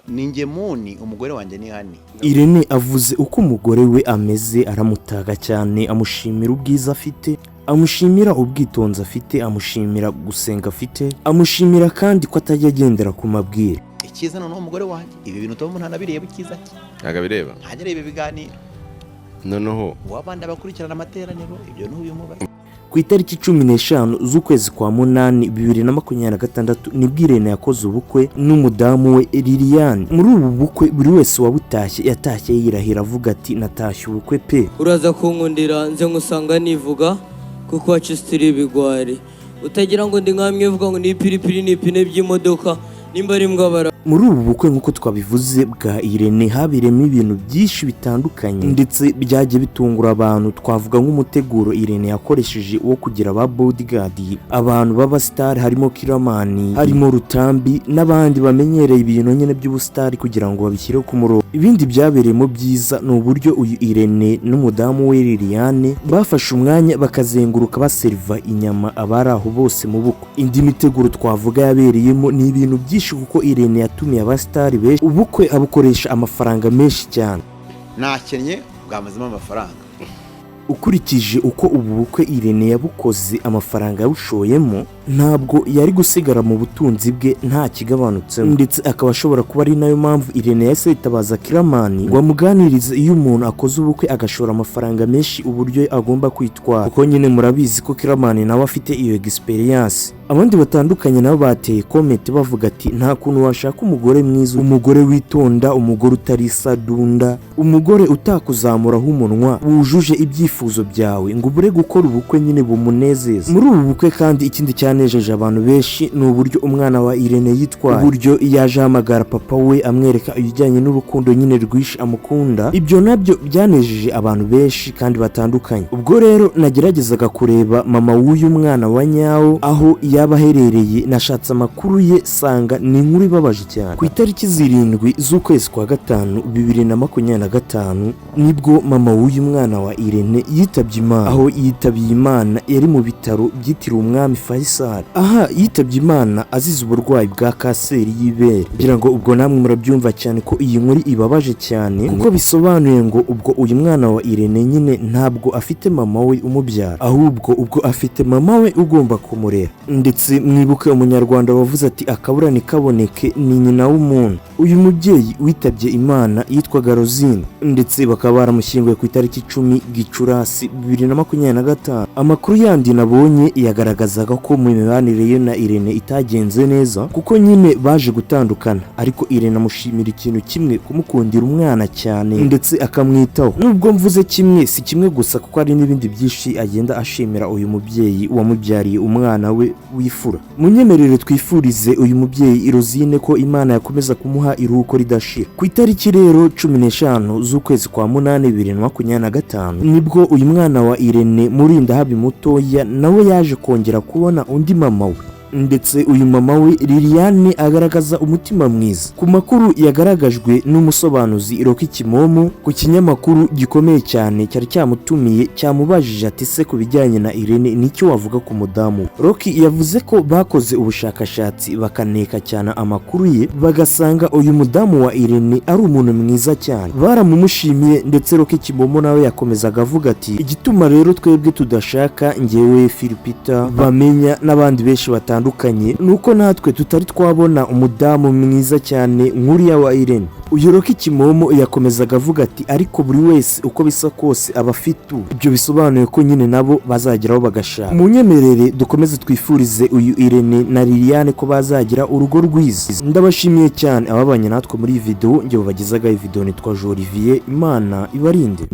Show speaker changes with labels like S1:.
S1: ninjye muni umugore wanjye ni hani.
S2: Irene avuze uko umugore we ameze, aramutaga cyane, amushimira ubwiza afite, amushimira ubwitonzi afite, amushimira gusenga afite, amushimira kandi ko atajya agendera ku mabwire.
S1: Icyiza noneho umugore wanjye ibi bintu Tom ntanabireba icyiza cye.
S3: Ntago bireba.
S1: Ntajya areba ibiganiro.
S3: Noneho
S1: wabandi abakurikirana amateraniro ibyo n'ubimubaza.
S2: Ku itariki 15 z'ukwezi kwa munani 2026 nibwo Irene yakoze ubukwe n'umudamu we Liliane. Muri ubu bukwe buri wese wabutashye yatashye yirahira avuga ati natashye ubukwe pe.
S4: Uraza kunkundira nze ngusanga nivuga kuko wacistiri ibigwari. Utagira ngo ndi nkamwe uvuga ngo ni ipiripiri n'ipine by'imodoka nimba ari mbwabara.
S2: Muri ubu bukwe nk'uko twabivuze bwa Irene habiremo ibintu byinshi bitandukanye ndetse byagiye bitungura abantu. Twavuga nk'umuteguro Irene yakoresheje wo kugira ba bodyguard, abantu baba star, harimo Kiramani, harimo Rutambi n'abandi bamenyereye ibintu nyene by'ubustar kugira ngo babishyire ku murongo. Ibindi byabereyemo byiza ni uburyo uyu Irene n'umudamu we Liliane bafashe umwanya bakazenguruka baserva inyama abari aho bose mu bukwe. Indi miteguro twavuga yabereyemo ni ibintu byinshi kuko Irene yatumiye abastari benshi. Ubukwe abukoresha amafaranga menshi cyane.
S1: Nakennye bwamazemo amafaranga.
S2: Ukurikije uko ubu bukwe Irene yabukoze amafaranga yawushoyemo, ntabwo yari gusigara mu butunzi bwe nta kigabanutse, ndetse akaba ashobora kuba ari nayo mpamvu Irene yahise yitabaza Kiramani ngo amuganirize iyo umuntu akoze ubukwe agashora amafaranga menshi uburyo agomba kwitwara, kuko nyine murabizi ko Kiramani nawe afite iyo experience. Abandi batandukanye nabo bateye comment bavuga ati nta kuntu washaka umugore mwiza, umugore witonda, umugore utarisadunda, umugore utakuzamuraho umunwa, wujuje ibyifuzo byawe ngo ubure gukora ubukwe nyine bumunezeza. Muri ubu bukwe kandi ikindi cyanejeje abantu benshi ni uburyo umwana wa Irene yitwaye, uburyo yaje hamagara papa we amwereka ibijyanye n'urukundo nyine rwishi amukunda. Ibyo nabyo byanejeje abantu benshi kandi batandukanye. Ubwo rero nageragezaga kureba mama w'uyu mwana wa nyawo aho yaba aherereye, nashatse amakuru ye sanga ni inkuru ibabaje cyane. Ku itariki 7 z'ukwezi kwa gatanu 2025 nibwo mama w'uyu mwana wa Irene yitabye Imana. Aho yitabye Imana yari mu bitaro byitiriwe umwami Faisal. Aha yitabye Imana azize uburwayi bwa kanseri y'ibere. Kugira ngo ubwo namwe murabyumva cyane ko iyi nkuru ibabaje cyane, kuko bisobanuye ngo ubwo uyu mwana wa Irene nyine ntabwo afite mama we umubyara, ahubwo ubwo afite mama we ugomba kumurera. Ndetse mwibuke umunyarwanda wavuze ati akabura nikaboneke ni nyina w'umuntu. Uyu mubyeyi witabye Imana yitwaga Rosine, ndetse bakaba baramushyinguye ku itariki 10 Gicurasi 2025. Amakuru yandi nabonye yagaragazaga ko mu mibanire ye na Irene itagenze neza, kuko nyine baje gutandukana, ariko Irene amushimira ikintu kimwe, kumukundira umwana cyane ndetse akamwitaho. Nubwo mvuze kimwe si kimwe gusa, kuko hari n'ibindi byinshi agenda ashimira uyu mubyeyi wamubyariye umwana we wifura. Munyemerere twifurize uyu mubyeyi Rosine ko Imana yakomeza kumuha iruhuko ridashira. Ku itariki rero 15 z'ukwezi kwa munani 2025 nibwo uyu mwana wa Irene Murindahabi mutoya nawe yaje kongera kubona undi mama we, ndetse uyu mama we Liliane agaragaza umutima mwiza. Ku makuru yagaragajwe n'umusobanuzi kimomo ku kinyamakuru gikomeye cyane cyari cyamutumiye, cyamubajije ati se ku bijyanye na Irene nicyo wavuga ku mudamu. Rocky yavuze ko bakoze ubushakashatsi bakaneka cyane amakuru ye, bagasanga uyu mudamu wa Irene ari umuntu mwiza cyane, baramumushimiye. Ndetse kimomo nawe yakomezaga avuga ati igituma rero twebwe tudashaka njyewe Philipita bamenya n'abandi benshi batandukanye nuko natwe tutari twabona umudamu mwiza cyane nk'uriya wa Irene. Uyu kimomo yakomezaga avuga ati ariko buri wese uko bisa kose aba afite. Ibyo bisobanuye ko nyine nabo bazageraho bagashaka. Munyemerere dukomeze twifurize uyu Irene na Liliane ko bazagira urugo rwiza. Ndabashimiye cyane ababanye natwe muri iyi video. Njye babagezaga iyi video nitwa Olivier. Imana ibarinde.